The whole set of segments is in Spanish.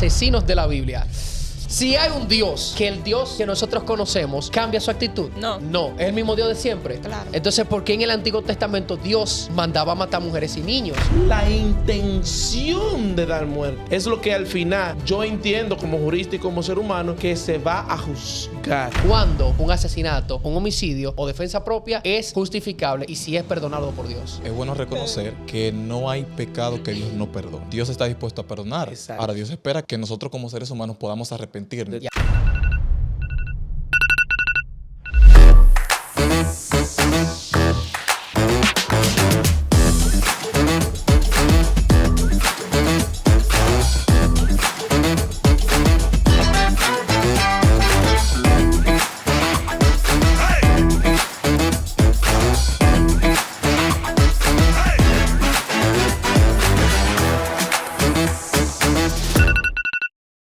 asesinos de la Biblia. Si hay un Dios, que el Dios que nosotros conocemos cambia su actitud. No, es el mismo Dios de siempre. Claro. Entonces, ¿por qué en el Antiguo Testamento Dios mandaba matar mujeres y niños? La intención de dar muerte es lo que al final yo entiendo como jurista y como ser humano que se va a juzgar. Cuando un asesinato, un homicidio o defensa propia es justificable y si es perdonado por Dios. Es bueno reconocer que no hay pecado que Dios no perdone. Dios está dispuesto a perdonar. Exacto. Ahora, Dios espera que nosotros como seres humanos podamos arrepentirnos. Ya.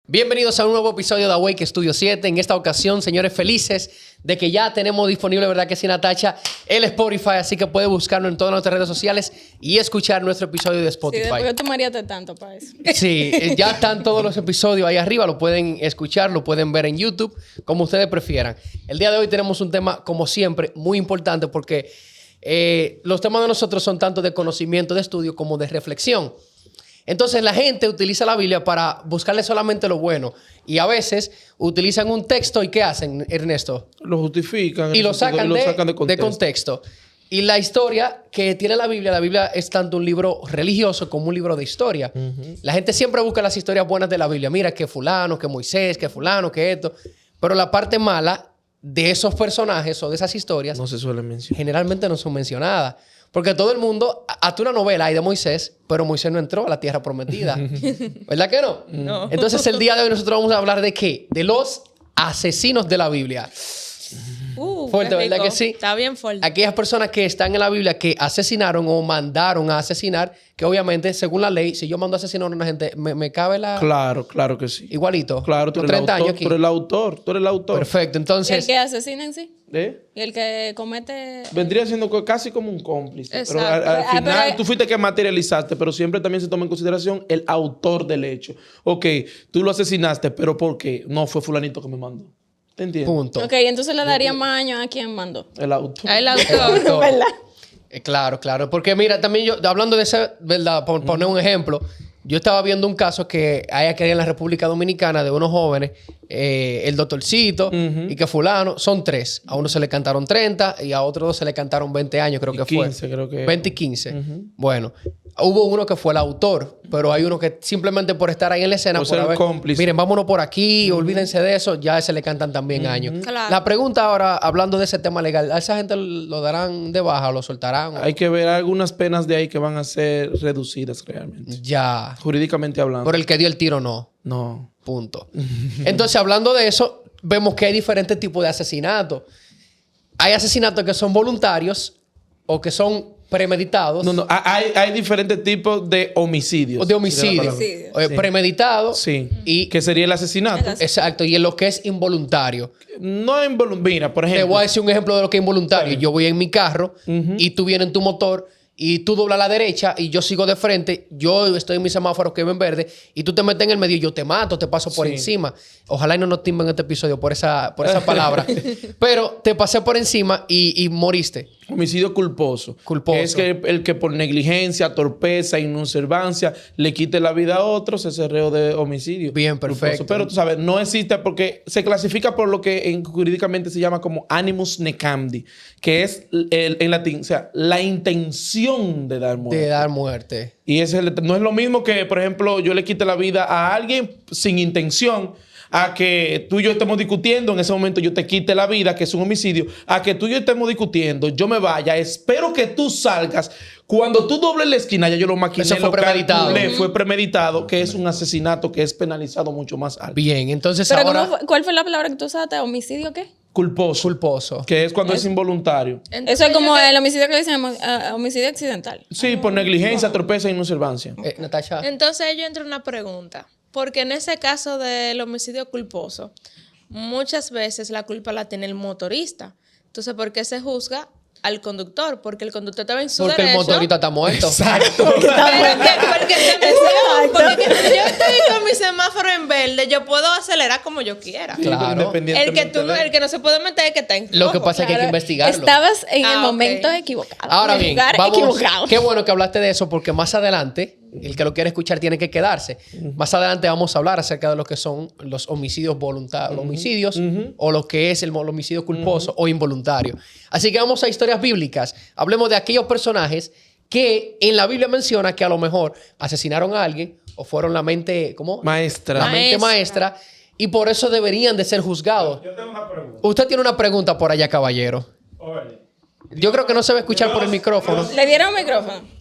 Bienvenidos a un nuevo episodio de Awake Studio 7. En esta ocasión, señores, felices de que ya tenemos disponible, ¿verdad que sí, Natacha? El Spotify, así que puede buscarnos en todas nuestras redes sociales y escuchar nuestro episodio de Spotify. Sí, después yo tomaríate tanto para eso. Sí, ya están todos los episodios ahí arriba, lo pueden escuchar, lo pueden ver en YouTube, como ustedes prefieran. El día de hoy tenemos un tema, como siempre, muy importante porque los temas de nosotros son tanto de conocimiento, de estudio, como de reflexión. Entonces la gente utiliza la Biblia para buscarle solamente lo bueno y a veces utilizan un texto y ¿qué hacen, Ernesto? Lo justifican Y lo sacan, de de contexto. Y la historia que tiene la Biblia es tanto un libro religioso como un libro de historia. La gente siempre busca las historias buenas de la Biblia. Mira que fulano, que Moisés, que fulano, que esto. Pero la parte mala de esos personajes o de esas historias no se suele mencionar. generalmente no son mencionadas. Porque todo el mundo, hasta una novela hay de Moisés, pero Moisés no entró a la tierra prometida. ¿Verdad que no? No. Entonces el día de hoy nosotros vamos a hablar de ¿qué? De los asesinos de la Biblia. Fuerte, qué ¿verdad rico. que sí? Está bien fuerte. Aquellas personas que están en la Biblia que asesinaron o mandaron a asesinar, que obviamente, según la ley, si yo mando a asesinar a una gente, me cabe la... Claro que sí. Igualito. Claro, tú Los eres el 30 autor. años aquí. Tú eres el autor. Perfecto. ¿Y el Entonces, que asesina en sí? ¿Eh? ¿Y el que comete...? Vendría siendo casi como un cómplice. Exacto. Pero al Ah, final pero- tú fuiste que materializaste, pero siempre también se toma en consideración el autor del hecho. Ok, tú lo asesinaste, pero ¿por qué? No fue fulanito que me mandó. ¿Te entiendes? punto. Ok, entonces le daría más años a quien mandó. El autor. A el autor, ¿verdad? Claro. Porque mira, también yo, hablando de ese, ¿verdad? Por poner un ejemplo, yo estaba viendo un caso que hay aquí en la República Dominicana de unos jóvenes, el doctorcito y que fulano, son 3. A uno se le cantaron 30 y a otros 2 se le cantaron 20 años, creo Y que 15, fue. creo que. 20 y 15. Bueno, hubo uno que fue el autor, pero hay uno que simplemente por estar ahí en la escena, Por ser el cómplice. miren, vámonos por aquí, olvídense de eso, ya se le cantan también años. Claro. La pregunta ahora, hablando de ese tema legal, ¿a esa gente lo darán de baja o lo soltarán? Hay que ver algunas penas de ahí que van a ser reducidas realmente. Ya. Jurídicamente hablando. Por el que dio el tiro, no. No. Punto. Entonces, hablando de eso, vemos que hay diferentes tipos de asesinatos. Hay asesinatos que son voluntarios o que son premeditados. No. Hay diferentes tipos de homicidios. O de homicidio. Homicidio. Sí. Premeditado. Sí. Y, Que sería el asesinato. exacto. Y en lo que es involuntario. No mira, por Te ejemplo. voy a decir un ejemplo de lo que es involuntario. Yo voy en mi carro y tú vienes en tu motor y tú doblas a la derecha y yo sigo de frente. Yo estoy en mi semáforo que ven verde y tú te metes en el medio y yo te mato, te paso por Sí. encima. Ojalá y no nos timben este episodio por esa palabra. Pero te pasé por encima y moriste. Homicidio culposo. Culposo. Que es que el que por negligencia, torpeza, inobservancia le quite la vida a otros, ese reo de homicidio. Bien, perfecto. Culposo. Pero tú sabes, no existe porque se clasifica por lo que jurídicamente se llama como animus necandi, que es en latín, o sea, la intención de dar muerte. De dar muerte. Y no es lo mismo que, por ejemplo, yo le quite la vida a alguien sin intención, a que tú y yo estemos discutiendo, en ese momento yo te quite la vida, que es un homicidio, a que tú y yo estemos discutiendo, yo me vaya, espero que tú salgas. Cuando tú dobles la esquina, ya yo lo maquiné, Eso fue lo premeditado. calculé, fue premeditado, que es un asesinato que es penalizado mucho más alto. Bien, entonces Pero ahora... ¿cuál fue la palabra que tú usaste? ¿Homicidio qué? Culposo. Culposo. Que es cuando es involuntario. Eso es como el homicidio que le dicen homicidio accidental. Sí, por negligencia, torpeza e inobservancia. Natasha. Entonces yo entro una pregunta, porque en ese caso del homicidio culposo, muchas veces la culpa la tiene el motorista. Entonces, ¿por qué se juzga al conductor, porque el conductor estaba en su Porque el derecho. motorista está muerto. Exacto. Porque se me dio, porque yo estoy con mi semáforo en verde, yo puedo acelerar como yo quiera. Claro. El que no se puede meter es el que está en rojo. Lo que pasa es que hay que investigarlo. Estabas en el Ah, momento ok. equivocado. Ahora en el bien, lugar vamos, equivocado. qué bueno que hablaste de eso porque más adelante, el que lo quiere escuchar tiene que quedarse. Más adelante vamos a hablar acerca de lo que son los homicidios voluntarios, los homicidios o lo que es el homicidio culposo o involuntario. Así que vamos a historias bíblicas. Hablemos de aquellos personajes que en la Biblia menciona que a lo mejor asesinaron a alguien o fueron la mente, ¿cómo? Maestra. La mente maestra y por eso deberían de ser juzgados. Yo tengo una pregunta. Usted tiene una pregunta por allá, caballero. Oye, Yo creo que no se va a escuchar por el micrófono. Le dieron micrófono.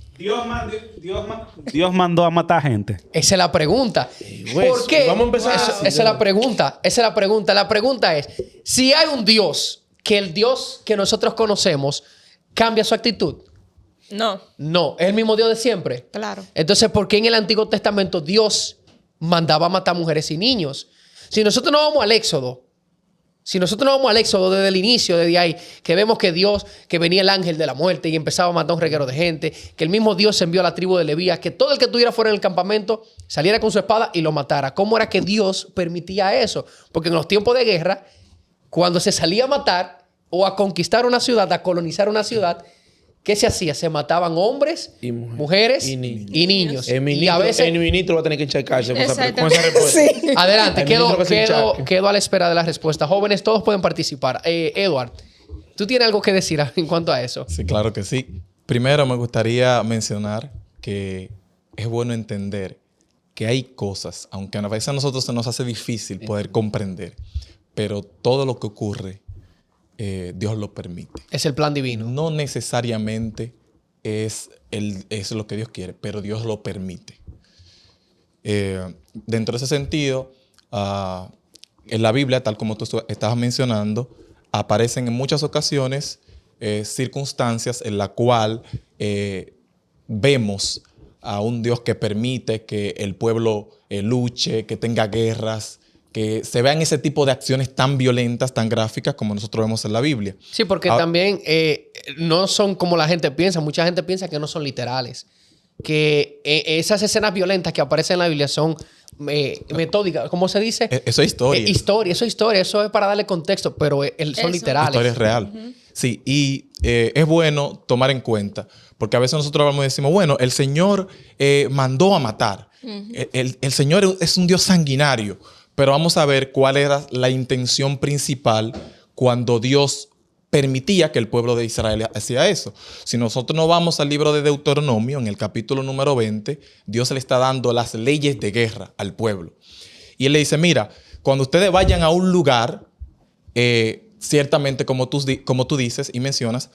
Dios mandó a matar gente. Esa es la pregunta. güey, ¿Por qué? vamos a empezar Esa así. es la pregunta. Esa es la pregunta. La pregunta es, si hay un Dios, que el Dios que nosotros conocemos cambia su actitud. No, No, es el mismo Dios de siempre. claro. Entonces, ¿por qué en el Antiguo Testamento Dios mandaba a matar mujeres y niños? Si nosotros no vamos al Éxodo, desde el inicio, desde ahí, que vemos que Dios, que venía el ángel de la muerte y empezaba a matar un reguero de gente, que el mismo Dios envió a la tribu de Levías, que todo el que estuviera fuera del campamento saliera con su espada y lo matara. ¿Cómo era que Dios permitía eso? Porque en los tiempos de guerra, cuando se salía a matar o a conquistar una ciudad, a colonizar una ciudad, ¿qué se hacía? Se mataban hombres, Y mujeres y y niños. El Y a veces... ministro va a tener que echar cárcel con esa Exactamente. respuesta. Adelante, El ministro que se enchaque. quedo a la espera de la respuesta. Jóvenes, todos pueden participar. Edward, ¿tú tienes algo que decir en cuanto a eso? Sí, claro que sí. Primero me gustaría mencionar que es bueno entender que hay cosas, aunque a veces a nosotros se nos hace difícil poder comprender, pero todo lo que ocurre, Dios lo permite. Es el plan divino. No necesariamente es lo que Dios quiere, pero Dios lo permite. Dentro de ese sentido, en la Biblia, tal como tú estabas mencionando, aparecen en muchas ocasiones circunstancias en la cual vemos a un Dios que permite que el pueblo luche, que tenga guerras, que se vean ese tipo de acciones tan violentas, tan gráficas como nosotros vemos en la Biblia. Sí, porque también no son como la gente piensa. Mucha gente piensa que no son literales. Que esas escenas violentas que aparecen en la Biblia son metódicas. ¿Cómo se dice? Eso es historia. Eso es historia. Eso es para darle contexto, pero son literales. La historia es real. Sí, y es bueno tomar en cuenta, porque a veces nosotros hablamos y decimos, bueno, el Señor mandó a matar. El Señor es un Dios sanguinario, pero vamos a ver cuál era la intención principal cuando Dios permitía que el pueblo de Israel hacía eso. Si nosotros nos vamos al libro de Deuteronomio, en el capítulo número 20, Dios le está dando las leyes de guerra al pueblo. Y Él le dice, mira, cuando ustedes vayan a un lugar, ciertamente como tú dices y mencionas,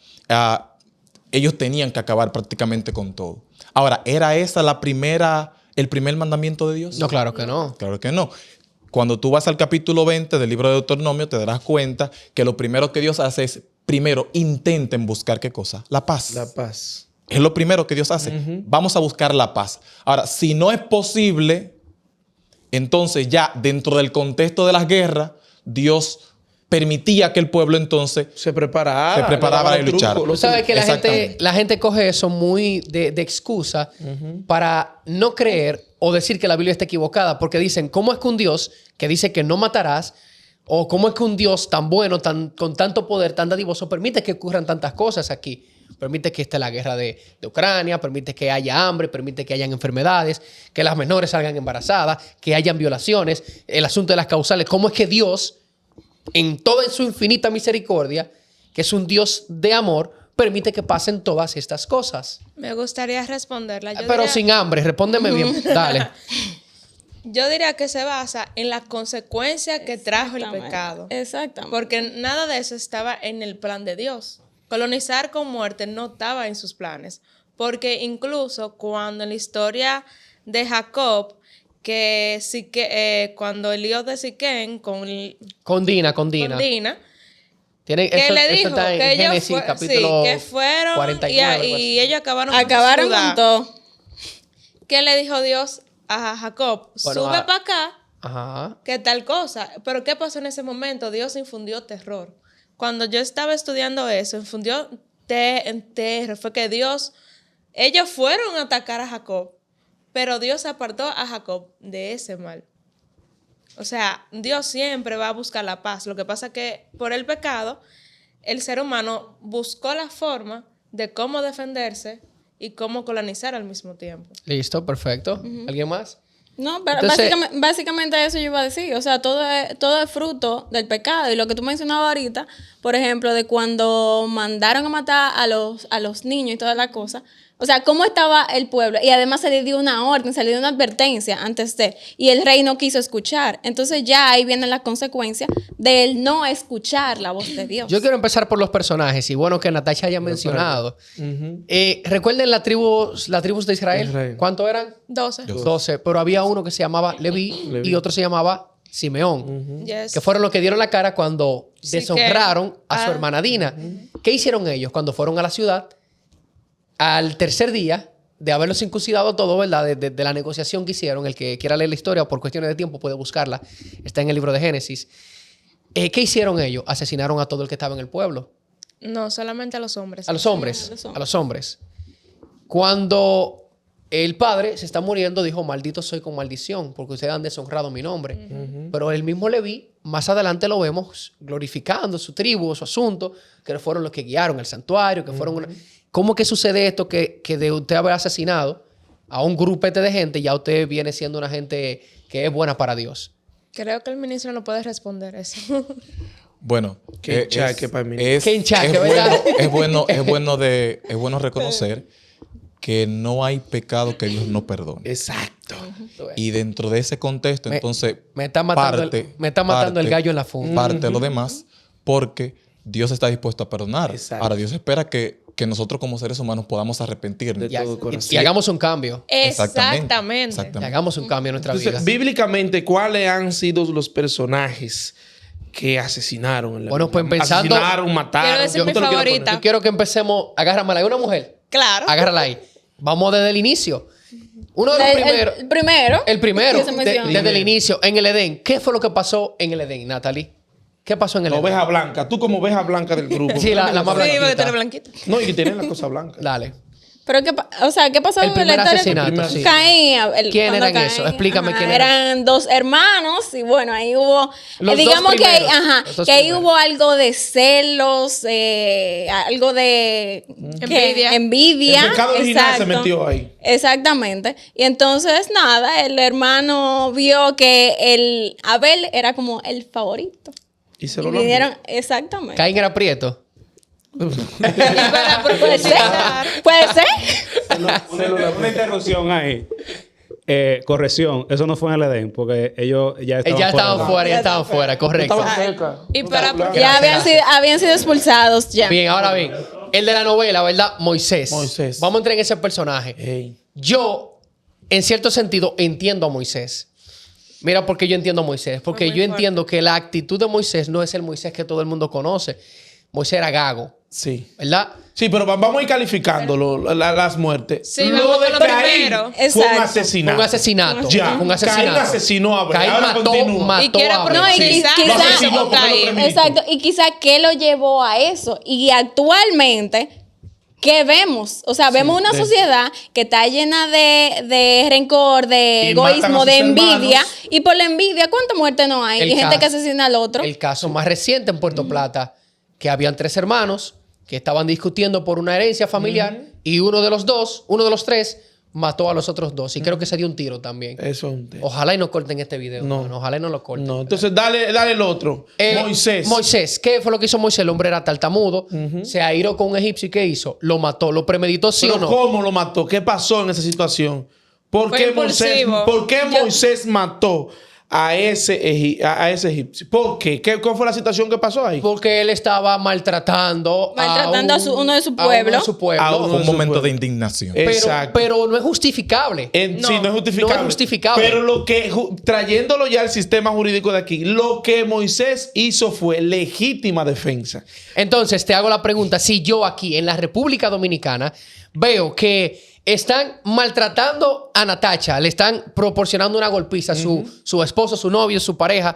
ellos tenían que acabar prácticamente con todo. Ahora, ¿era esa el primer mandamiento de Dios? No, claro que no. Claro que no. Cuando tú vas al capítulo 20 del libro de Deuteronomio, te darás cuenta que lo primero que Dios hace es, primero, intenten buscar ¿qué cosa? La paz. La paz. Es lo primero que Dios hace. Vamos a buscar la paz. Ahora, si no es posible, entonces ya dentro del contexto de las guerras, Dios permitía que el pueblo entonces Se preparaba para luchar. Tú sabes que Exactamente. la gente coge eso muy de excusa para no creer o decir que la Biblia está equivocada, porque dicen, ¿cómo es que un Dios que dice que no matarás, o cómo es que un Dios tan bueno, con tanto poder, tan dadivoso, permite que ocurran tantas cosas aquí? Permite que esté la guerra de Ucrania, permite que haya hambre, permite que hayan enfermedades, que las menores salgan embarazadas, que hayan violaciones, el asunto de las causales. ¿Cómo es que Dios, en toda su infinita misericordia, que es un Dios de amor, permite que pasen todas estas cosas? Me gustaría responderla. Pero sin hambre, respóndeme bien. Dale. Yo diría que se basa en la consecuencia que trajo el Exactamente. pecado. Exactamente. Porque nada de eso estaba en el plan de Dios. Colonizar con muerte no estaba en sus planes. Porque incluso cuando en la historia de Jacob, cuando el hijo de Siquén Con Dina. con Dina, Tiene, que eso, le eso dijo está en que ellos Génesis, capítulo que fueron 49, algo así. y ellos acabaron Acabaron con todo. ¿Qué le dijo Dios a Jacob? Bueno, Sube para acá, Ajá. que tal cosa. Pero ¿qué pasó en ese momento? Dios infundió terror. Cuando yo estaba estudiando eso, infundió TR fue que ellos fueron a atacar a Jacob, pero Dios apartó a Jacob de ese mal. O sea, Dios siempre va a buscar la paz. Lo que pasa es que por el pecado, el ser humano buscó la forma de cómo defenderse y cómo colonizar al mismo tiempo. Listo, perfecto. ¿Alguien más? No, pero Entonces- básicamente eso yo iba a decir. O sea, todo es fruto del pecado. Y lo que tú mencionabas ahorita, por ejemplo, de cuando mandaron a matar a los niños y toda la cosa. O sea, cómo estaba el pueblo. Y además se le dio una orden, se le dio una advertencia antes de. Y el rey no quiso escuchar. Entonces ya ahí vienen las consecuencias de él no escuchar la voz de Dios. Yo quiero empezar por los personajes. Y bueno que Natasha haya mencionado. Recuerden las tribus de Israel. Israel. ¿Cuántos eran? 12. 12. Pero había uno que se llamaba Leví y otro se llamaba Simeón. Yes. Que fueron los que dieron la cara cuando Sí, deshonraron a su hermana Dina. ¿Qué hicieron ellos cuando fueron a la ciudad? Al tercer día de haberlos circuncidado todo, ¿verdad? De la negociación que hicieron, el que quiera leer la historia por cuestiones de tiempo puede buscarla. Está en el libro de Génesis. ¿Qué hicieron ellos? Asesinaron a todo el que estaba en el pueblo. No, solamente a los hombres. A los hombres. Sí, a los hombres. A los hombres. Cuando el padre se está muriendo, dijo, maldito soy con maldición, porque ustedes han deshonrado mi nombre. Pero el mismo Leví, más adelante lo vemos glorificando su tribu, su asunto, que fueron los que guiaron el santuario, que fueron... ¿Cómo que sucede esto que de usted haber asesinado a un grupete de gente, ya usted viene siendo una gente que es buena para Dios? Creo que el ministro no puede responder eso. Bueno, Qué enchaque para mí. Qué enchaque, ¿verdad? es bueno reconocer que no hay pecado que Dios no perdone. Exacto. Y dentro de ese contexto, entonces, me está matando el gallo en la funda. Parte de lo demás, porque Dios está dispuesto a perdonar. Exacto. Ahora, Dios espera que nosotros como seres humanos podamos arrepentirnos. De todo corazón. Y hagamos un cambio. Exactamente. Y hagamos un cambio en nuestra vida. Entonces, bíblicamente, ¿cuáles han sido los personajes que asesinaron? En la Bueno, pues Biblia? empezando- Asesinaron, mataron. Quiero decir Yo mi te lo quiero favorita. Yo quiero que empecemos. Agárramela. ¿Hay una mujer? Claro. Agárrala ahí. Vamos desde el inicio. Uno de los primeros. El primero. El primero. que se menciona. Desde el inicio. En el Edén. ¿Qué fue lo que pasó en el Edén, Natalie? ¿Qué pasó en el La Edén? oveja blanca. Tú como oveja blanca del grupo. Sí, la más Sí, porque blanquita. tú eres blanquito. No, y que tienen la cosa blanca. Dale. Pero ¿qué pasó El en primer la historia? asesinato, sí. Caín. ¿Quién cuando eran esos? Explícame quién eran. Eran dos hermanos y bueno, ahí hubo... Los digamos dos que, primeros. Los dos que ahí primeros. hubo algo de celos, algo de... Envidia. Envidia. El pecado original se exacto. metió ahí. Exactamente. Y entonces, nada, el hermano vio que el Abel era como el favorito. Y se Y lo vinieron, exactamente. Caín era prieto. Para Puede ser. profundizar. Puede ser. Una interrupción ahí. Corrección, eso no fue en el Edén, porque ellos ya estaban Ya estaban del- fuera, ya estaban fuera. Correcto. Estaba cerca. Y para Ya habían sido expulsados ya. Bien, ahora bien. El de la novela, ¿verdad? Moisés. Moisés. Vamos a entrar en ese personaje. Ey. Yo, en cierto sentido, entiendo a Moisés. Mira por qué yo entiendo a Moisés. Porque Fue muy yo fuerte. entiendo que la actitud de Moisés no es el Moisés que todo el mundo conoce. Moisés era gago, Sí. ¿verdad? Sí, pero vamos a ir calificándolo, las muertes. Sí, vamos con lo Caín primero. fue un Exacto. asesinato. Un asesinato. Ya. Un asesinato. Caín asesinó a Abel. Caín Ahora continúa. Y quiero a Abel. No, y Sí. quizá- Lo asesinó porque Caín. lo premeditó. Exacto. Y quizá qué lo llevó a eso. Y actualmente, ¿qué vemos? O sea, vemos una sociedad que está llena de rencor, de Y matan a egoísmo, sus de envidia. hermanos. Y por la envidia, ¿cuánta muerte no hay? El Y gente que caso- asesina al otro. El caso más reciente en Puerto Plata, que habían 3 hermanos que estaban discutiendo por una herencia familiar y uno de los 3, mató a los otros 2. Y creo que se dio un tiro también. Eso es un tema. Ojalá y no corten este video. No. mano. Ojalá y no lo corten. No, entonces dale el otro. Moisés. Moisés. ¿Qué fue lo que hizo Moisés? El hombre era tartamudo. Se airó con un egipcio. ¿Y qué hizo? Lo mató. ¿Lo premeditó sí Pero o no? ¿cómo lo mató? ¿Qué pasó en esa situación? ¿Por Fue qué impulsivo. Moisés mató a ese egipcio? ¿Por qué? ¿Cuál fue la situación que pasó ahí? Porque él estaba maltratando Maltratando a uno uno de su de su pueblo. A uno Fue un de su momento de pueblo. indignación. Exacto. Pero no es justificable. Sí, no es justificable. No es justificable. Pero trayéndolo ya al sistema jurídico de aquí, lo que Moisés hizo fue legítima defensa. Entonces, te hago la pregunta. Si yo aquí en la República Dominicana veo que están maltratando a Natacha, le están proporcionando una golpiza a su esposo, su novio, su pareja,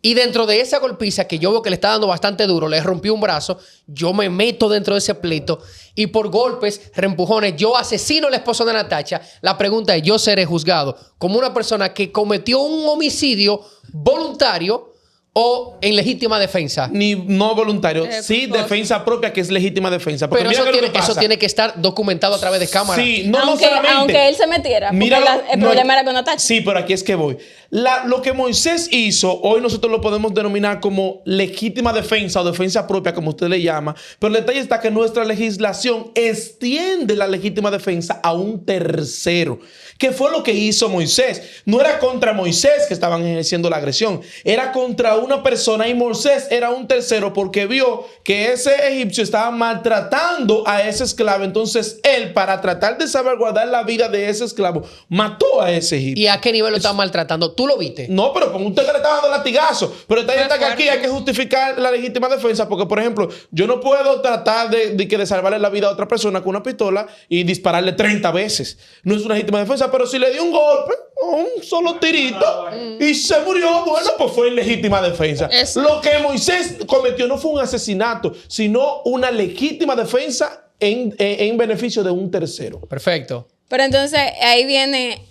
Y dentro de esa golpiza que yo veo que le está dando bastante duro, le rompí un brazo, yo me meto dentro de ese pleito y por golpes, reempujones, yo asesino al esposo de Natacha. La pregunta es, ¿yo seré juzgado como una persona que cometió un homicidio voluntario o en legítima defensa? Ni no voluntario. Sí, por- defensa propia, que es legítima defensa. Porque Pero mira eso que lo tiene, que pasa. eso tiene que estar documentado a través de cámara. Sí, no aunque, solamente. aunque él se metiera, porque Míralo, el no, problema era con Natacha. Sí, pero aquí es que voy. Lo que Moisés hizo, hoy nosotros lo podemos denominar como legítima defensa o defensa propia, como usted le llama. Pero el detalle está que nuestra legislación extiende la legítima defensa a un tercero. ¿Qué fue lo que hizo Moisés? No era contra Moisés que estaban ejerciendo la agresión, era contra una persona y Moisés era un tercero porque vio que ese egipcio estaba maltratando a ese esclavo. Entonces él, para tratar de salvaguardar la vida de ese esclavo, mató a ese egipcio. ¿Y a qué nivel lo están maltratando? ¿Tú lo viste? No, pero con usted que le está dando latigazo. Pero está que aquí fuerte. hay que justificar la legítima defensa porque, por ejemplo, yo no puedo tratar de salvarle la vida a otra persona con una pistola y dispararle 30 veces. No es una legítima defensa, pero si le dio un golpe o un solo tirito y se murió, bueno, pues fue legítima defensa. Eso. Lo que Moisés cometió no fue un asesinato, sino una legítima defensa en beneficio de un tercero. Perfecto. Pero entonces ahí viene,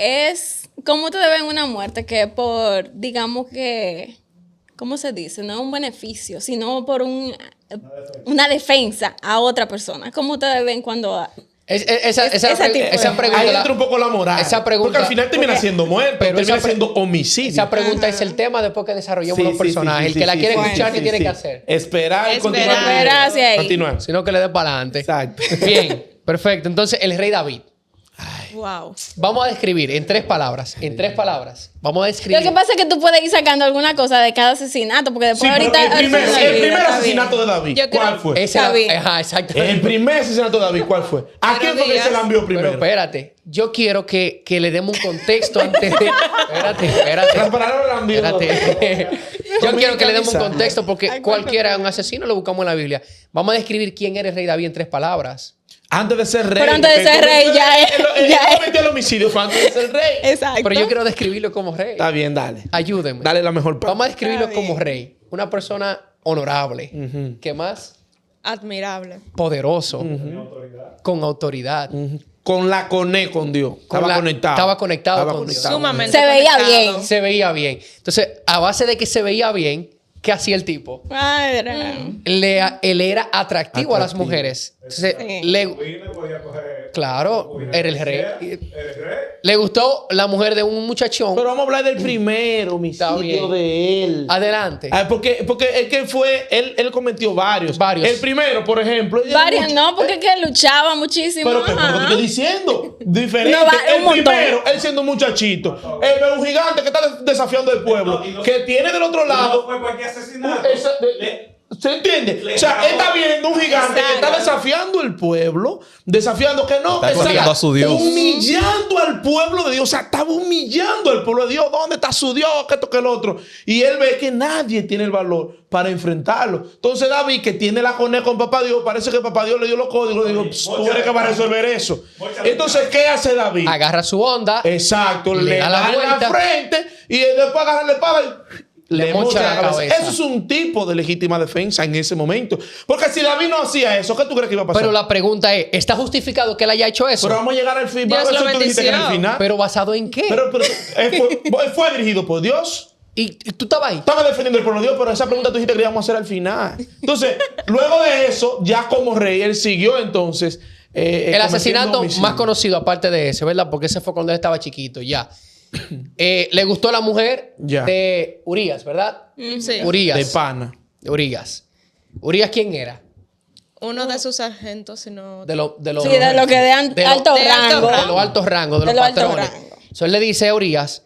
¿cómo ustedes ven una muerte que por, digamos que, ¿cómo se dice? No un beneficio, sino por una defensa a otra persona. ¿Cómo ustedes ven cuando... ese tipo de- pregunta, Ahí entra un poco la moral. esa pregunta- porque al final termina porque- siendo muerte, pero termina esa pre- siendo homicidio. esa pregunta es el tema después que desarrollemos Sí, los sí, personajes. sí, El sí, que la sí, quiere sí, escuchar, sí, ¿qué tiene sí. que hacer? Esperar y Esperar. continuar. Esperarse ahí. Continuar. Si no, que le dé para adelante. Exacto. Bien, perfecto. Entonces, el rey David. Wow. Vamos a describir en 3 palabras. En 3 palabras. Vamos a Lo describir. que pasa es que tú puedes ir sacando alguna cosa de cada asesinato, porque Sí, después pero ahorita... el primer Está asesinato bien. de David, Yo ¿cuál creo- fue? Ese era- David. Ajá, exacto. El primer asesinato de David, ¿cuál fue? ¿A Pero quién fue que Díaz. se la envió Pero primero? espérate. Yo quiero que le demos un contexto antes de... Espérate. Las palabras la envió. Espérate. Yo quiero que le demos un Dominicanizar. contexto porque cualquiera es un asesino, lo buscamos en la Biblia. Vamos a describir quién era el rey David en 3 palabras. Antes de ser rey. Pero antes de porque ser rey, ya es- Él ya es. cometió el homicidio, fue antes de ser rey. Exacto. Pero yo quiero describirlo como rey. Está bien, dale. Ayúdenme. Dale la mejor parte. Vamos a describirlo Está como bien. rey. Una persona honorable. ¿Qué más? Admirable. Poderoso. Con autoridad. Con la coné con Dios. Estaba conectado. Estaba conectado con Dios. Sumamente Se veía conectado. bien. Se veía bien. Entonces, a base de que se veía bien, ¿qué hacía el tipo? Madre. Él era atractivo a las mujeres. Entonces, claro, era el rey. Le gustó la mujer de un muchachón. Pero vamos a hablar del primer Está homicidio bien. de él. Adelante. Porque es que él cometió varios. Varios. El primero, por ejemplo. Varios no, porque es que luchaba muchísimo. Pero que ajá. te estoy diciendo. Diferente. No, va, el un montón. primero, él siendo un muchachito. Él ve un gigante que está desafiando al pueblo. Que tiene del otro lado. fue cualquier asesinato. ¿Se entiende? O sea, él está viendo un gigante que está desafiando el pueblo, desafiando que no, Está que corriendo a su Dios. humillando al pueblo de Dios. O sea, estaba humillando al pueblo de Dios. ¿Dónde está su Dios? Que esto, que el otro. Y él ve que nadie tiene el valor para enfrentarlo. Entonces David, que tiene la conexión con papá Dios, parece que papá Dios le dio los códigos. Le digo, tú eres que va a resolver eso. Entonces, ¿qué hace David? Agarra su onda. Exacto, Le le da la da en la vuelta. frente y después agarra la espada y Le mocha la cabeza. Eso es un tipo de legítima defensa en ese momento. Porque si David no hacía eso, ¿qué tú crees que iba a pasar? Pero la pregunta es, ¿está justificado que él haya hecho eso? Pero vamos a llegar al fin. Dios Vamos a lo ver si tú dijiste que en el bendició. final. ¿Pero basado en qué? Pero él fue dirigido por Dios. ¿Y tú estabas ahí? Estaba defendiendo el pueblo de Dios, pero esa pregunta tú dijiste que le íbamos a hacer al final. Entonces, luego de eso, ya como rey, él siguió entonces. El asesinato más conocido aparte de ese, ¿verdad? Porque ese fue cuando él estaba chiquito, ya. Le gustó la mujer Ya. de Urias, ¿verdad? Sí. Urias. De pana. Urias. ¿Urias quién era? Uno de sus sargentos, sino... De los Sí, de lo que de de lo- alto de alto rango. de los altos rangos, de De los los altos patrones. rangos. Entonces él le dice a Urias,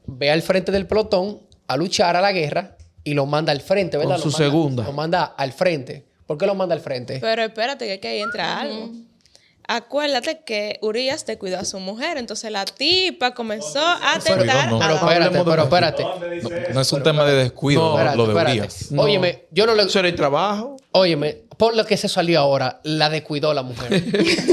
ve al frente del pelotón a luchar a la guerra y lo manda al frente, ¿verdad? Con su Lo manda- segunda. Lo manda al frente. ¿Por qué lo manda al frente? Pero espérate, que ahí entra algo. Acuérdate que Urias te cuidó a su mujer, entonces la tipa comenzó a atentar no. a Pero David. espérate. No es un tema de descuido, No, Espérate, lo de espérate. Urias. No. Óyeme, yo no le... Eso era el trabajo. Óyeme, por lo que se salió ahora, la descuidó la mujer.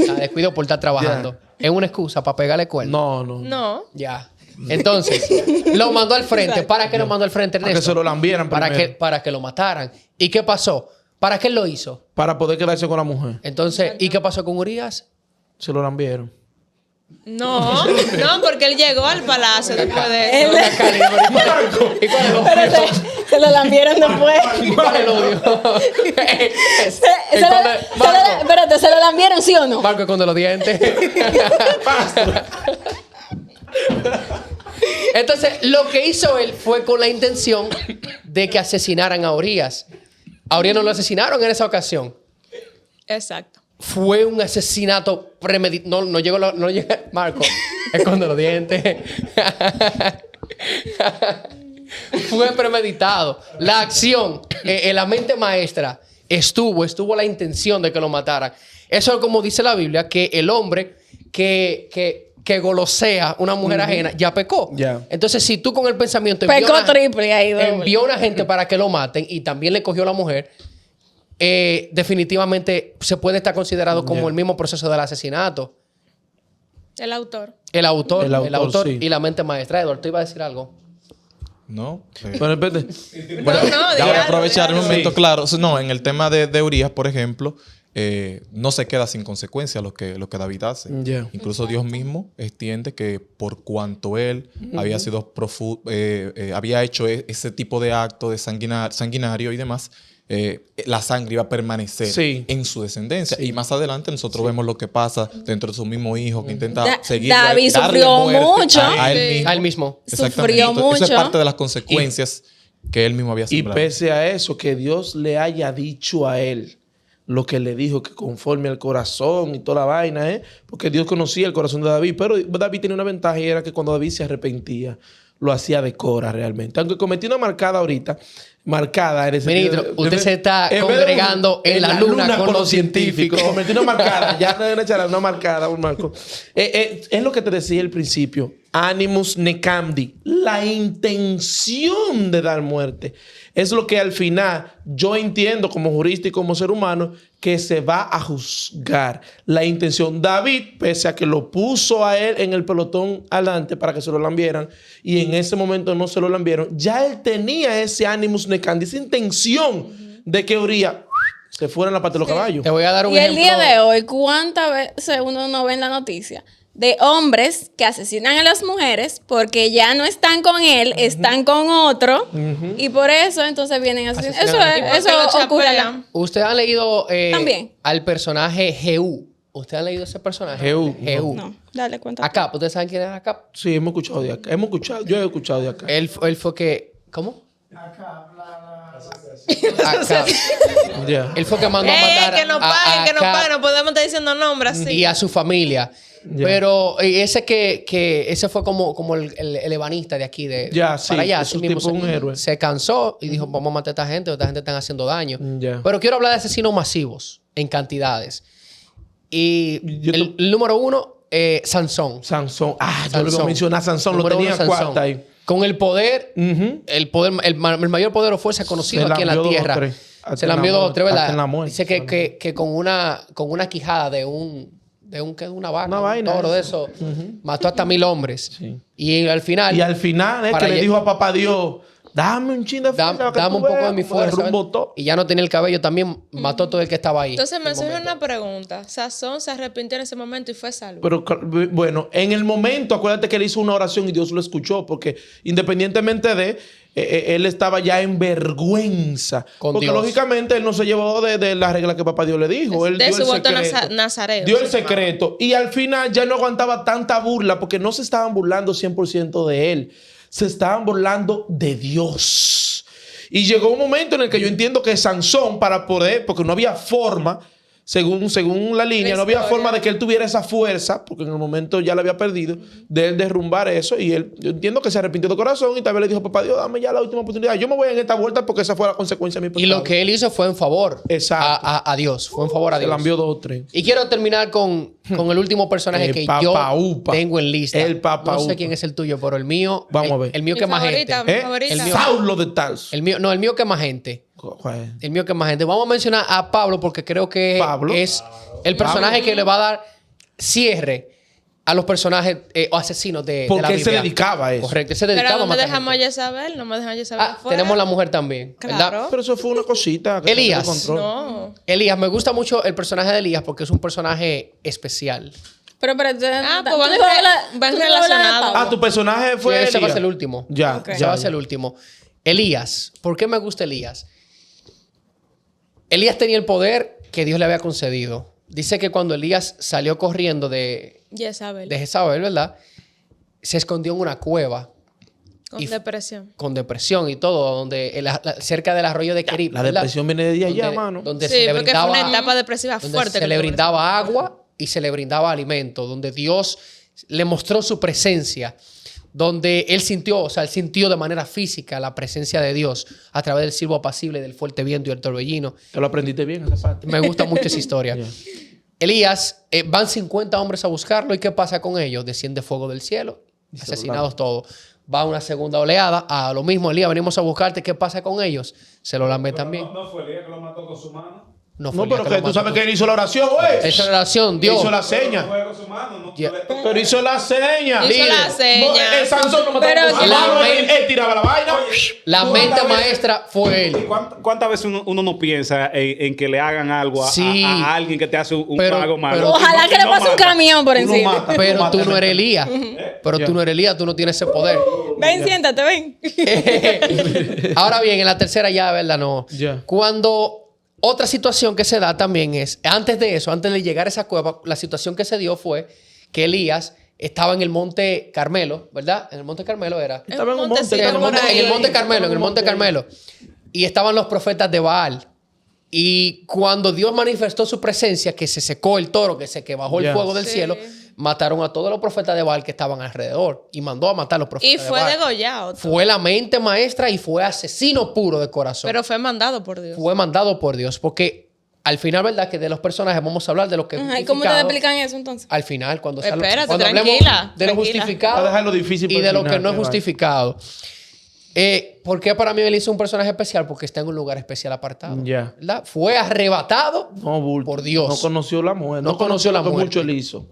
La descuidó por estar trabajando. Es una excusa para pegarle cuerno. No. No, Ya. Entonces, lo mandó al frente. ¿Para qué lo mandó al frente, Ernesto? Para que se lo lambieran primero. Para que lo mataran. ¿Y qué pasó? ¿Para qué lo hizo? Para poder quedarse con la mujer. Entonces, ¿y qué pasó con Urias? Se lo lambieron. No, porque él llegó al palacio después de eso. ¿Y cuál es el odio? Espérate, se lo lambieron después. ¿Y cuál es el odio? Espérate, ¿se lo lambieron, sí o no? Marco con los dientes. Entonces, lo que hizo él fue con la intención de que asesinaran a Urias. A Urias no lo asesinaron en esa ocasión. Exacto. Fue un asesinato premeditado. No llegó. Marco, esconde los dientes. Fue premeditado. La acción, en la mente maestra, estuvo la intención de que lo mataran. Eso es como dice la Biblia, que el hombre que golosea una mujer ajena ya pecó. Ya. Entonces, si tú con el pensamiento Pecó triple ahí, doble. envió a una gente para que lo maten y también le cogió a la mujer, definitivamente se puede estar considerado como el mismo proceso del asesinato. El autor. El autor sí. y la mente maestra. Eduardo, ¿tú ibas a decir algo? No. Bueno, espérate. Bueno, no, ya voy a algo, aprovechar di el algo. momento, claro. No, en el tema de Urias, por ejemplo, no se queda sin consecuencias lo que David hace. Ya. Incluso Dios mismo extiende que por cuanto él había sido había hecho ese tipo de acto de sanguinario y demás, la sangre iba a permanecer Sí. en su descendencia. Y más adelante nosotros vemos lo que pasa dentro de su mismo hijo que intenta seguir David darle sufrió muerte mucho. a él mismo. A él mismo. Exactamente. Sufrió Eso es mucho. parte de las consecuencias que él mismo había Y sembrado. pese a eso, que Dios le haya dicho a él lo que le dijo, que conforme al corazón y toda la vaina, porque Dios conocía el corazón de David, pero David tenía una ventaja y era que cuando David se arrepentía, lo hacía de cora realmente. Aunque cometí una marcada ahorita, marcada en ese Ministro, usted se está congregando en la luna con los científicos. Cometí una marcada, ya no deben echar una marcada, un marco. Es lo que te decía al principio. Animus necandi, la intención de dar muerte. Es lo que al final yo entiendo como jurista y como ser humano que se va a juzgar. La intención. David, pese a que lo puso a él en el pelotón adelante para que se lo lambieran y en ese momento no se lo lambieron, ya él tenía ese animus necandi, esa intención de que Urias se fuera en la pata de los caballos. Te voy a dar un Y el ejemplo. día de hoy, ¿cuántas veces uno no ve en la noticia de hombres que asesinan a las mujeres porque ya no están con él, están con otro y por eso entonces vienen a asesinar? Eso ocurre acá. ¿Usted ha leído También. al personaje Jehú? ¿Usted ha leído ese personaje? Jehú. No, dale cuenta. Acap. ¿Ustedes saben quién es Acap? Sí, hemos escuchado de acá. Yo he escuchado de acá. Él fue que... ¿Cómo? Acap. Ya. Él fue que mandó a matar Que no paguen, que no Acap paguen. No podemos estar diciendo nombres así. y a su familia. Ya. Pero ese fue como el ebanista de aquí, de Ya, sí, para allá. es así un mismo tipo, un héroe. se cansó y dijo, vamos a matar a esta gente, esta gente están haciendo daño. Ya. Pero quiero hablar de asesinos masivos en cantidades. Y Yo el número uno, Sansón. Sansón. Ah, yo Sansón. lo iba a mencionar. Sansón lo Número tenía uno, Sansón. cuarta ahí. Con el poder, Ujú. el mayor poder o fuerza conocido Se la aquí en la envió dos o tierra. tres. Hasta Se la en la envió dos o muerte, tres, ¿verdad? hasta en la muerte. Dice que con una quijada de una vaca, Una un vaina toro de esa. eso, mató hasta 1000 hombres. Sí. Y al final, Y al final es Para que le lle- dijo a papá Dios, dame un chin de fuerza. para que dame tú un poco veas de mi cómo fuerza. derrumbo todo. Y ya no tenía el cabello, también mató a todo el que estaba ahí. Entonces me en el surge momento. una pregunta. Sazón se arrepintió en ese momento y fue salvo. Pero bueno, en el momento, acuérdate que él hizo una oración y Dios lo escuchó, porque independientemente de, él estaba ya en vergüenza. Con Porque Dios. lógicamente él no se llevó de la regla que papá Dios le dijo. Él De dio su el voto secreto. nazareo. Dio el secreto. Y al final ya no aguantaba tanta burla, porque no se estaban burlando 100% de él. Se estaban burlando de Dios. Y llegó un momento en el que yo entiendo que Sansón, para poder, porque no había forma, según la línea, no había forma de que él tuviera esa fuerza, porque en el momento ya la había perdido, de él derrumbar eso. Y él, yo entiendo que se arrepintió de corazón y tal vez le dijo, papá Dios, dame ya la última oportunidad. Yo me voy en esta vuelta porque esa fue la consecuencia de mi pecado. Y lo que él hizo fue en favor Exacto. a Dios. Fue en favor a se Dios. la envió 2 o 3. Y quiero terminar con el último personaje El que Papa yo Upa. tengo en lista. El Papa No sé Upa. quién es el tuyo, pero el mío... Vamos a ver. El mío Mi que más favorita, gente. mi favorita. El mío. Saulo de Tarso. El mío que más gente. ¿Cuál? El mío que más gente. Vamos a mencionar a Pablo porque creo que Pablo. es el personaje que le va a dar cierre a los personajes o asesinos de la Porque él se Biblia. dedicaba a eso. Correcto, él se Pero dedicaba a no me matar dejamos a gente. Jezabel, no me dejan a Jezabel fuera. Tenemos la mujer también, ¿verdad? Claro. Pero eso fue una cosita. Que Elías. salió de control. No. Elías, me gusta mucho el personaje de Elías porque es un personaje especial. Pero, Pues van tú relacionados. Ah, tu personaje fue Ese va a Elías. ser el último. Ya, Ok. Ese ya, va a ser ya. el último. Elías. ¿Por qué me gusta Elías? Elías tenía el poder que Dios le había concedido. Dice que cuando Elías salió corriendo de Jezabel. Jezabel, ¿verdad? Se escondió en una cueva Con y- depresión. con depresión y todo, donde cerca del arroyo de Kerib. La ¿verdad? depresión viene de allá, Donde- mano. Donde Sí, se le porque fue brindaba, una etapa depresiva donde fuerte. se que le tuvo brindaba agua y se le brindaba alimento, donde Dios le mostró su presencia, donde él sintió de manera física la presencia de Dios a través del silbo apacible, del fuerte viento y el torbellino. Te lo aprendiste bien esa parte. Me gusta mucho esa historia. Ya. Elías, van 50 hombres a buscarlo y ¿qué pasa con ellos? Desciende fuego del cielo, Y se asesinados todos. Va una segunda oleada, a lo mismo, Elías, venimos a buscarte, ¿qué pasa con ellos? Se lo lamen también. No fue Elías que lo mató con su mano. No, No, Elías pero que que lo tú mató. sabes que él hizo la oración, güey. Esa oración, Dios. Hizo la No seña. fue con su mano. No, Ya. Pero hizo la seña. Hizo la seña. El Sansón no mataba Pero con su que- mano, La- él tiraba la vaina. La mente maestra fue él. ¿Cuántas veces uno no piensa en que le hagan algo Sí. a alguien que te hace Pero- algo malo? pero- Ojalá que le pase un camión por encima. Pero tú no eres Elías. Pero Ya. tú no eres Elías, tú no tienes ese poder. Ven, siéntate, ven. Ahora bien, en la tercera ya, ¿verdad? No. Ya. Cuando otra situación que se da también es, antes de eso, antes de llegar a esa cueva, la situación que se dio fue que Elías estaba en el monte Carmelo, ¿verdad? En el monte Carmelo era. Estaba en un montecito monte. En el monte, por ahí. en el monte Carmelo, en el monte monte. Carmelo. Y estaban los profetas de Baal. Y cuando Dios manifestó su presencia, que se secó el toro, que bajó el Ya. fuego del Sí. cielo, mataron a todos los profetas de Baal que estaban alrededor. Y mandó a matar a los profetas Y de fue Baal. degollado. Fue la mente maestra y fue asesino puro de corazón. Pero fue mandado por Dios. Fue mandado por Dios. Porque al final, ¿verdad? Que de los personajes vamos a hablar de lo que es Ajá, ¿y cómo te justificado. explican eso entonces? Al final, cuando Espérate, cuando tranquila, hablemos de lo tranquila. justificado Va a dejarlo difícil y para de el lo final, que no es que vaya. justificado. ¿Por qué para mí él hizo un personaje especial? Porque está en un lugar especial apartado. Ya. ¿Verdad? Fue arrebatado No, bulto. por Dios. No conoció la muerte. No conoció la lo que muerte. mucho él hizo.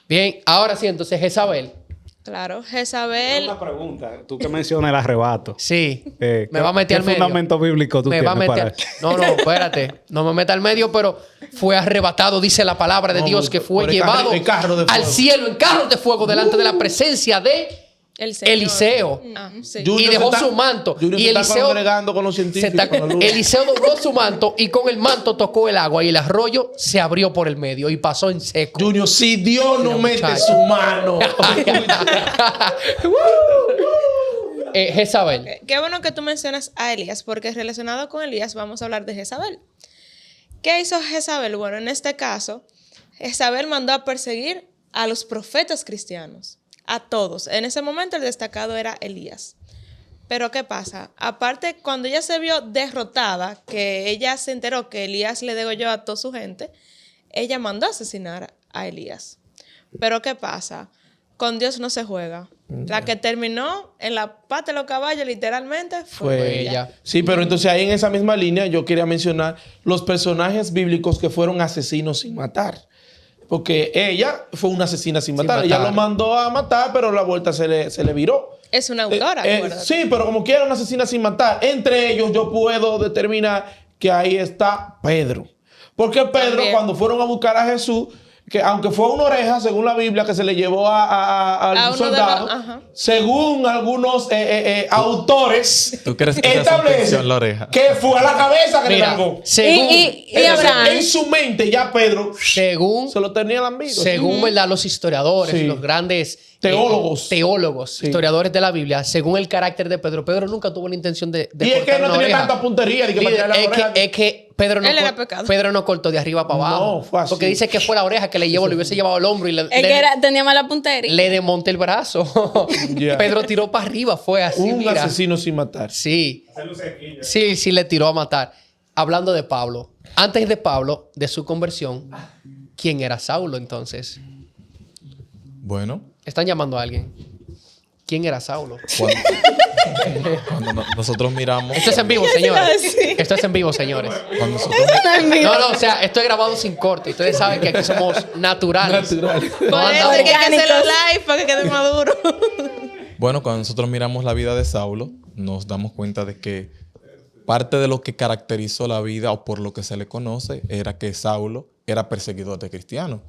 Bien, ahora sí, entonces Jezabel. Claro, Jezabel. Una pregunta. Tú que mencionas el arrebato. Sí. ¿Qué me va a meter al medio. fundamento bíblico tú Me va a tienes meter. para No, espérate. No me meta al medio, pero fue arrebatado, dice la palabra de No, Dios, que fue por el llevado carro- el carro de al fuego. cielo en carros de fuego delante de la presencia de El Señor. Eliseo. Ah, sí. Junior Y se dejó está- su manto. Junior Y se está Eliseo- congregando con los Se científicos. está- con la luz. Eliseo dobló su manto y con el manto tocó el agua y el arroyo se abrió por el medio y pasó en seco. Junior, si Dios no mete muchacho. su mano. Jezabel. Qué bueno que tú mencionas a Elías, porque relacionado con Elías vamos a hablar de Jezabel. ¿Qué hizo Jezabel? Bueno, en este caso, Jezabel mandó a perseguir a los profetas cristianos, a todos. En ese momento el destacado era Elías. Pero ¿qué pasa? Aparte, cuando ella se vio derrotada, que ella se enteró que Elías le degolló a toda su gente, ella mandó a asesinar a Elías. Pero ¿qué pasa? Con Dios no se juega. La que terminó en la pata de los caballos, literalmente, Fue ella. Sí, pero entonces ahí en esa misma línea yo quería mencionar los personajes bíblicos que fueron asesinos sin matar. Porque ella fue una asesina sin matar. Ella matar. lo mandó a matar, pero la vuelta se le viró. Es una autora, acuérdate. Sí, pero como quiera una asesina sin matar. Entre ellos yo puedo determinar que ahí está Pedro. Porque Pedro, También. cuando fueron a buscar a Jesús, que aunque fue una oreja, según la Biblia, que se le llevó al A uno de soldado, los- ajá. según algunos autores, ¿Tú crees que te hace establece atención la oreja? que fue a la cabeza que le Mira, largó. según, Y Entonces, Abraham. en su mente ya Pedro según, se lo tenía lambido. según ¿verdad? Los historiadores, Sí. los grandes Teólogos. Sí. historiadores de la Biblia, según el carácter de Pedro, Pedro nunca tuvo la intención de Y es que cortar no una tenía oreja. tanta puntería. de que para Líder, tirarle la oreja. es que Pedro no, Él era pecado. Pedro no cortó de arriba para abajo. No, fue así. Porque dice que fue la oreja que le llevó, le hubiese llevado el hombro y Es que tenía mala puntería. le desmonté el brazo. Ya. Pedro tiró para arriba, fue así. Un mira. asesino sin matar. Sí. Sí, le tiró a matar. Hablando de Pablo, antes de Pablo, de su conversión, ¿quién era Saulo entonces? Bueno, Están llamando a alguien. ¿Quién era Saulo? cuando, nosotros miramos... Esto es en vivo, señores. Esto es en vivo, señores. Cuando nosotros, No, no, o sea, esto es grabado sin corte. Ustedes saben que aquí somos naturales. No Por eso andamos- hay que hacerlo live para que quede maduro. bueno, cuando nosotros miramos la vida de Saulo, nos damos cuenta de que parte de lo que caracterizó la vida o por lo que se le conoce era que Saulo era perseguidor de cristianos.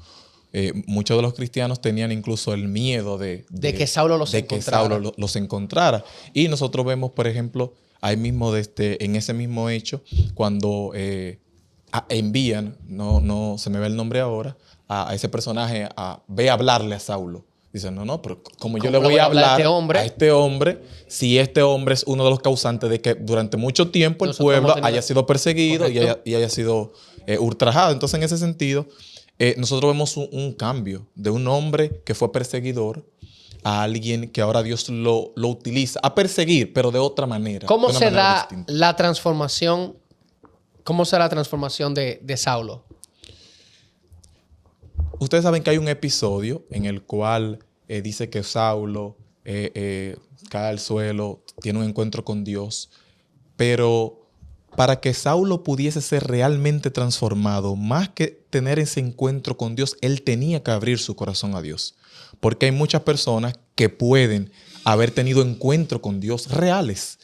Muchos de los cristianos tenían incluso el miedo de que Saulo los de que encontrara. Saulo los encontrara. Y nosotros vemos, por ejemplo, ahí mismo en ese mismo hecho, cuando envían, no se me ve el nombre ahora, a ese personaje ve a hablarle a Saulo. Dicen, no, pero como yo le voy a hablar a este hombre, si este hombre es uno de los causantes de que durante mucho tiempo el Nosotros pueblo hemos tenido- haya sido perseguido Correcto. y haya sido ultrajado. Entonces, en ese sentido, nosotros vemos un cambio de un hombre que fue perseguidor a alguien que ahora Dios lo utiliza a perseguir, pero de otra manera. ¿Cómo de una se manera da distinta. la transformación? ¿Cómo será la transformación de Saulo? Ustedes saben que hay un episodio en el cual dice que Saulo cae al suelo, tiene un encuentro con Dios, pero para que Saulo pudiese ser realmente transformado, más que tener ese encuentro con Dios, él tenía que abrir su corazón a Dios. Porque hay muchas personas que pueden haber tenido encuentro con Dios reales,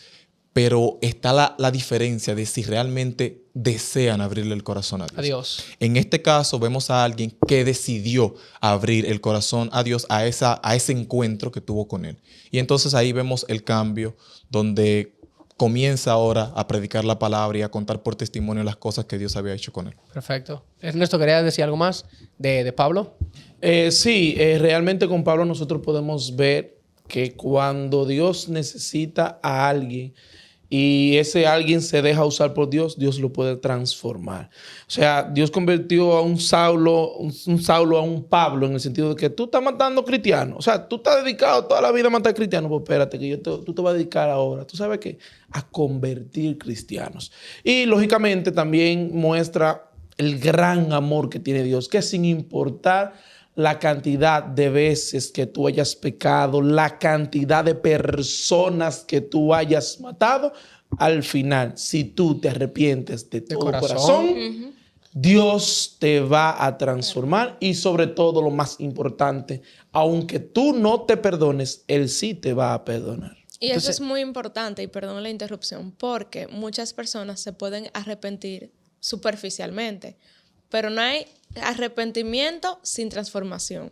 pero está la diferencia de si realmente desean abrirle el corazón a Dios. Adiós. En este caso vemos a alguien que decidió abrir el corazón a Dios a ese encuentro que tuvo con Él. Y entonces ahí vemos el cambio donde comienza ahora a predicar la palabra y a contar por testimonio las cosas que Dios había hecho con él. Perfecto. Ernesto, ¿querías decir algo más de Pablo? Sí, realmente con Pablo nosotros podemos ver que cuando Dios necesita a alguien y ese alguien se deja usar por Dios, Dios lo puede transformar. O sea, Dios convirtió a un Saulo a un Pablo en el sentido de que tú estás matando cristianos. O sea, tú estás dedicado toda la vida a matar cristianos. Pues espérate, que tú te vas a dedicar ahora. ¿Tú sabes qué? A convertir cristianos. Y lógicamente también muestra el gran amor que tiene Dios, que sin importar la cantidad de veces que tú hayas pecado, la cantidad de personas que tú hayas matado, al final, si tú te arrepientes de todo corazón, Dios te va a transformar y sobre todo lo más importante, aunque tú no te perdones, Él sí te va a perdonar. Y eso es muy importante, y perdón la interrupción, porque muchas personas se pueden arrepentir superficialmente, pero no hay arrepentimiento sin transformación.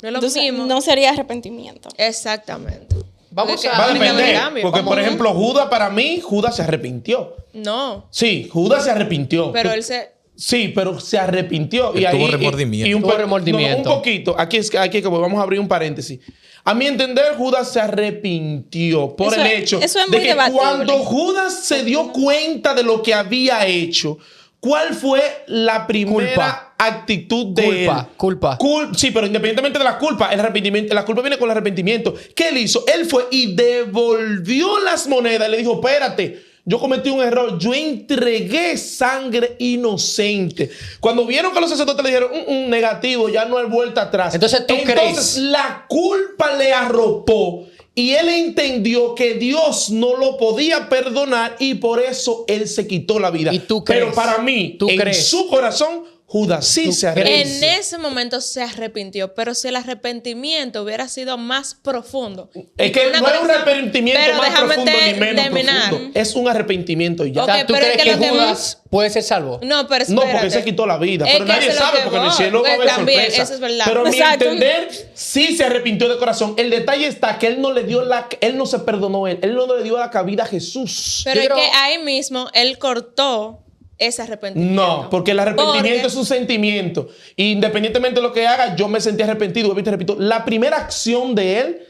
No es lo Entonces, mismo. no sería arrepentimiento. Exactamente. Vamos Porque a- Va a aplica el depender, cambio. porque ¿Cómo por no? ejemplo, Judas, para mí, Judas se arrepintió. No, Sí, Judas se arrepintió. pero él se... Sí, pero se arrepintió. Él tuvo remordimiento. Tuvo remordimiento. Un poquito. Aquí como vamos a abrir un paréntesis. A mi entender, Judas se arrepintió por Eso el es- hecho eso es de muy que debatible. cuando Judas se dio cuenta de lo que había hecho, ¿cuál fue la primera Culpa. actitud de Culpa. él? Sí, pero independientemente de la culpa, el arrepentimiento, la culpa viene con el arrepentimiento. ¿Qué él hizo? Él fue y devolvió las monedas. Le dijo, espérate, yo cometí un error. Yo entregué sangre inocente. Cuando vieron que los sacerdotes le dijeron, negativo, ya no hay vuelta atrás. Entonces, ¿tú crees? La culpa le arropó. Y él entendió que Dios no lo podía perdonar y por eso él se quitó la vida. ¿Y tú Pero crees? para mí, ¿Tú en crees? su corazón, Judas sí se arrepintió. En ese momento se arrepintió, pero si el arrepentimiento hubiera sido más profundo. Es que una no es un conexión- arrepentimiento pero más déjame profundo ni menos terminar. profundo. Es un arrepentimiento y ya. O sea, Ok, ¿tú pero es crees que que lo que Judas puede ser salvo? No, pero No, espérate. porque se quitó la vida. Es Pero que nadie eso es lo sabe que porque en el voy. cielo va a haber También, sorpresa. eso es verdad. Pero a mi Exacto. entender, sí se arrepintió de corazón. El detalle está que él no le dio él no se perdonó él no le dio la cabida a Jesús. Pero Yo es creo- que ahí mismo él cortó ese arrepentimiento. No, porque el arrepentimiento Porque- es un sentimiento. Independientemente de lo que haga, yo me sentí arrepentido. Te repito, la primera acción de él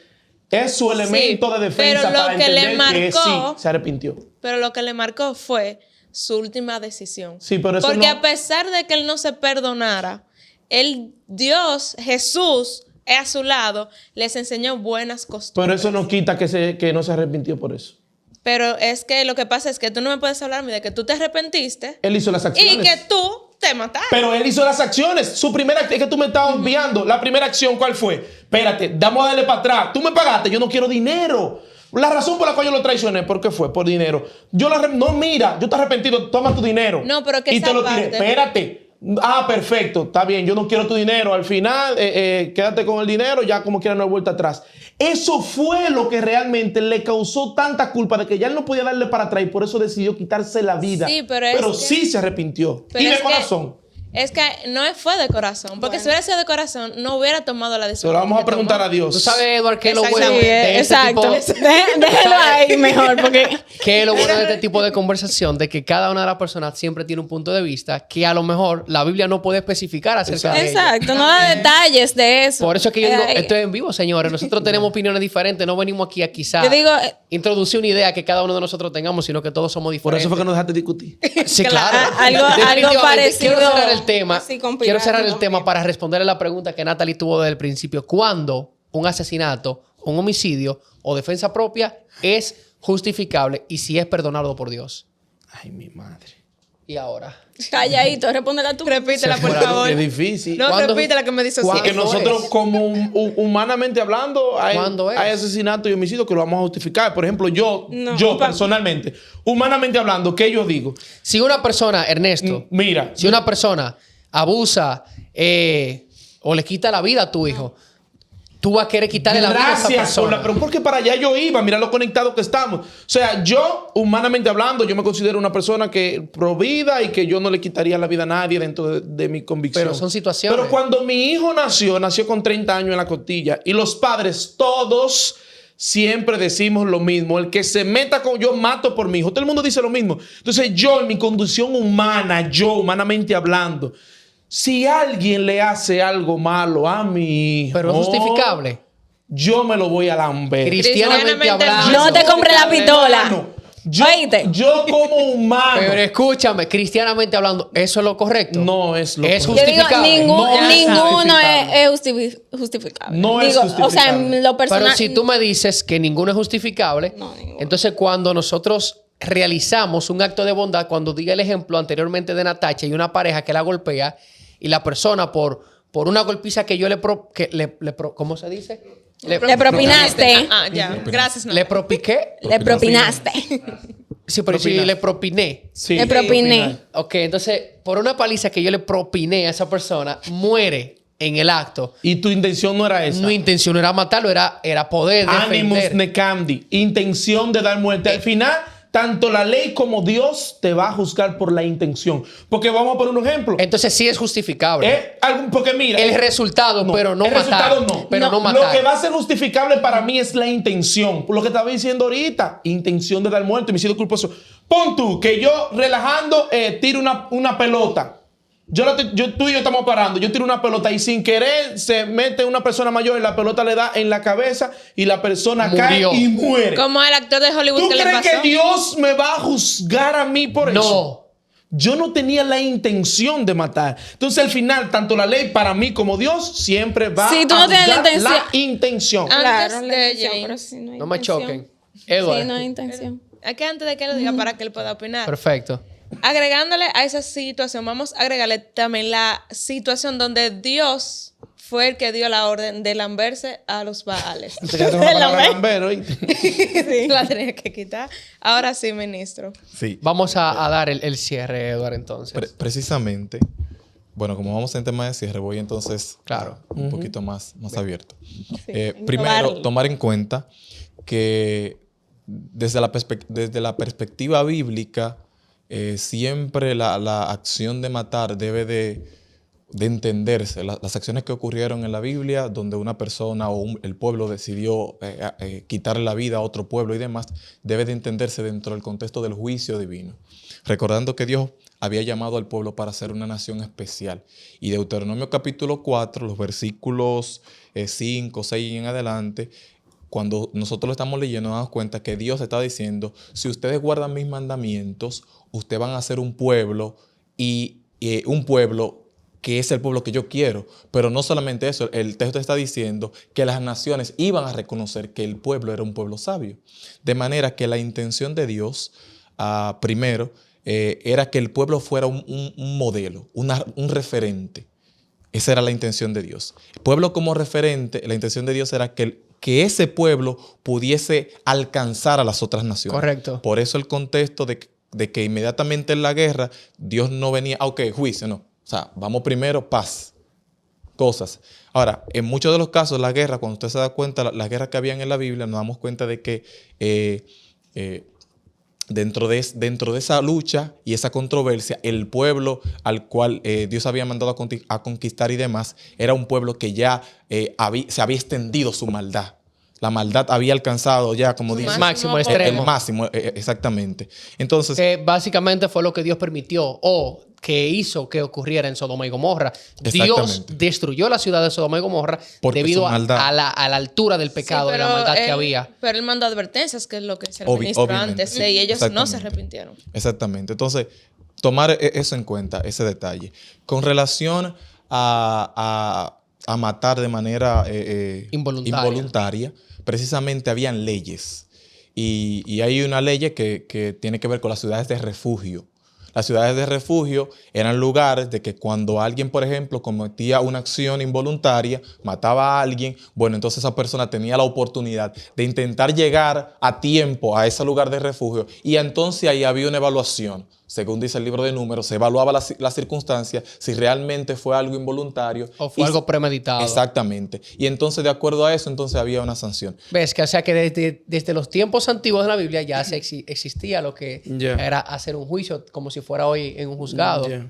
es su elemento de defensa pero lo para que le entender que marcó- sí, se arrepintió. Pero lo que le marcó fue su última decisión. Sí, pero eso Porque no- a pesar de que él no se perdonara, Dios, Jesús, a su lado, les enseñó buenas costumbres. Pero eso no quita que no se arrepintió por eso. Pero es que lo que pasa es que tú no me puedes hablarme de que tú te arrepentiste Él hizo las acciones. y que tú te mataste. Pero él hizo las acciones. Su primera acción, es que tú me estabas obviando. La primera acción, ¿cuál fue? Espérate, vamos a darle para atrás. Tú me pagaste, yo no quiero dinero. La razón por la cual yo lo traicioné, ¿por qué fue? Por dinero. No, mira, yo te arrepentido, toma tu dinero. No, pero que y esa te lo tiré. parte- Espérate. Ah, perfecto, está bien, yo no quiero tu dinero. Al final, quédate con el dinero, ya como quiera no hay vuelta atrás. Eso fue lo que realmente le causó tanta culpa de que ya él no podía darle para atrás y por eso decidió quitarse la vida. Sí, pero es que- sí se arrepintió. Pero Y de es que- corazón. Es que no fue de corazón. Porque si hubiera sido de corazón, no hubiera tomado la Se decisión. lo vamos a que preguntar tomó. a Dios. Tú sabes, Edward, qué es lo bueno Exactamente. de este exacto. tipo... Déjelo ahí mejor, porque... ¿Qué es lo bueno de este tipo de conversación? De que cada una de las personas siempre tiene un punto de vista que a lo mejor la Biblia no puede especificar acerca de ello. Exacto, no da detalles de eso. Por eso es que yo digo, Eh, esto es en vivo, señores. Nosotros tenemos opiniones diferentes. No venimos aquí a quizá Yo digo, introducir una idea que cada uno de nosotros tengamos, sino que todos somos Por diferentes. eso fue que nos dejaste discutir. Sí, claro. algo Definitivamente. parecido. Quiero cerrar el tema. así con Quiero cerrar el Pilato tema también. para responderle la pregunta que Natalie tuvo desde el principio. ¿Cuándo un asesinato, un homicidio o defensa propia es justificable y si es perdonado por Dios? Ay, mi madre. Y ahora. Calladito, respóndela tú. Repítela, por Fuera, favor. Es difícil. No, ¿Cuándo- repítela que me dice Porque ¿Cuándo nosotros, es? como humanamente hablando, hay ¿Cuándo es? asesinato y homicidio que lo vamos a justificar. Por ejemplo, yo pa- personalmente, humanamente hablando, ¿qué yo digo? Si una persona, Ernesto, Mira, si una persona abusa o le quita la vida a tu hijo, tú vas a querer quitarle la vida a esa gracias por persona. la pero porque para allá yo iba, mira lo conectado que estamos. O sea, yo, humanamente hablando, yo me considero una persona que provida y que yo no le quitaría la vida a nadie dentro de mi convicción. Pero son situaciones. Pero cuando mi hijo nació con 30 años en la costilla y los padres todos siempre decimos lo mismo. El que se meta con yo mato por mi hijo. Todo el mundo dice lo mismo. Entonces yo en mi condición humana, yo humanamente hablando, si alguien le hace algo malo a mi hijo, Pero es justificable. yo me lo voy a lamber. Cristianamente Cristianamente hablando. No te compre la pistola. Hermano, Oíste. yo como humano Pero escúchame, cristianamente hablando, ¿eso es lo correcto? no es lo Es correcto. Yo digo, justificable. No es ninguno justificable. es justificable. No es Digo, O sea, justificable. en lo personal... Pero si tú me dices que ninguno es justificable, No, ninguno. entonces cuando nosotros realizamos un acto de bondad, cuando diga el ejemplo anteriormente de Natacha y una pareja que la golpea y la persona por una golpiza que yo ¿cómo se dice? Le propinaste. Ah, ya. Gracias, no. ¿Le propiqué? Le propinaste. Sí, pero si le propiné. Sí. Le propiné. Ok, entonces, por una paliza que yo le propiné a esa persona, muere en el acto. Y tu intención no era esa. Mi intención no era matarlo, era poder Animus defender. necandi. Intención de dar muerte. Al final, tanto la ley como Dios te va a juzgar por la intención. Porque vamos a poner un ejemplo. Entonces sí es justificable. Porque mira. El resultado, pero no el matar. resultado no. Pero no Lo matar. que va a ser justificable para mí es la intención. Lo que estaba diciendo ahorita. Intención de dar muerte, homicidio culposo. Pon tú que yo relajando tiro una pelota. Tú y yo estamos parando. Yo tiro una pelota y sin querer se mete una persona mayor y la pelota le da en la cabeza y la persona Murió. cae y muere. Como el actor de Hollywood ¿Tú que le crees pasó. que Dios me va a juzgar a mí por eso? No. Yo no tenía la intención de matar. Entonces, al final, tanto la ley para mí como Dios siempre va Sí, tú a no tienes la juzgar intención. la intención. Antes Claro, de la intención, pero James. si no hay No me intención. choquen. Edward. Sí, no hay intención. Es que antes de que lo diga para que él pueda opinar. Perfecto. Agregándole a esa situación, vamos a agregarle también la situación donde Dios fue el que dio la orden de lamberse a los Baales. Te quedaste con la palabra lambero, ¿oíste? La tenía que quitar. Ahora sí, ministro. Sí. Vamos a dar el cierre, Edward, entonces. Precisamente, bueno, como vamos en tema de cierre, voy entonces Claro. un poquito más abierto. innovarle. Primero, tomar en cuenta que desde la perspectiva bíblica, siempre la acción de matar debe de entenderse. Las acciones que ocurrieron en la Biblia, donde una persona o el pueblo decidió quitarle la vida a otro pueblo y demás, debe de entenderse dentro del contexto del juicio divino. Recordando que Dios había llamado al pueblo para ser una nación especial. Y Deuteronomio capítulo 4, los versículos 5, 6 y en adelante, cuando nosotros lo estamos leyendo, nos damos cuenta que Dios está diciendo, si ustedes guardan mis mandamientos, ustedes van a ser un pueblo y un pueblo que es el pueblo que yo quiero. Pero no solamente eso, el texto está diciendo que las naciones iban a reconocer que el pueblo era un pueblo sabio. De manera que la intención de Dios, primero, era que el pueblo fuera un modelo, un referente. Esa era la intención de Dios. El pueblo como referente, la intención de Dios era que que ese pueblo pudiese alcanzar a las otras naciones. Correcto. Por eso el contexto de que inmediatamente en la guerra Dios no venía, ok, juicio, no. O sea, vamos primero, paz, cosas. Ahora, en muchos de los casos, la guerra, cuando usted se da cuenta, las guerras que habían en la Biblia, nos damos cuenta de que dentro de esa lucha y esa controversia, el pueblo al cual Dios había mandado a conquistar y demás, era un pueblo que ya se había extendido su maldad. La maldad había alcanzado ya, como Su dice, máximo el extremo. máximo, exactamente. Entonces, Que básicamente fue lo que Dios permitió o que hizo que ocurriera en Sodoma y Gomorra. Dios Exactamente. destruyó la ciudad de Sodoma y Gomorra Porque debido su a maldad. la altura del pecado y la maldad que había. Pero él mandó advertencias, que es lo que se Obvi- ministró obviamente. antes, y ellos no se Exactamente. arrepintieron. exactamente. Entonces, tomar eso en cuenta, ese detalle. Con relación a matar de manera involuntaria, precisamente habían leyes. Y hay una ley que tiene que ver con las ciudades de refugio. Las ciudades de refugio eran lugares de que cuando alguien, por ejemplo, cometía una acción involuntaria, mataba a alguien, bueno, entonces esa persona tenía la oportunidad de intentar llegar a tiempo a ese lugar de refugio y entonces ahí había una evaluación. Según dice el libro de Números, se evaluaba las circunstancias, si realmente fue algo involuntario. O fue y- algo premeditado. Exactamente. Y entonces, de acuerdo a eso, entonces había una sanción. ¿Ves? Que, o sea, que desde los tiempos antiguos de la Biblia ya existía lo que Ya. era hacer un juicio como si fuera hoy en un juzgado. Ya.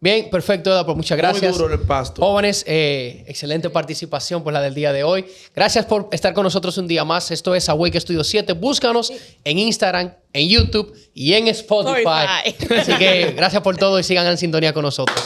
Bien, perfecto, Eda, pues muchas gracias. Muy duro el pasto. Jóvenes, excelente participación por la del día de hoy. Gracias por estar con nosotros un día más. Esto es Awake Studio 7. Búscanos en Instagram, en YouTube y en Spotify. Spotify. Así que gracias por todo y sigan en sintonía con nosotros.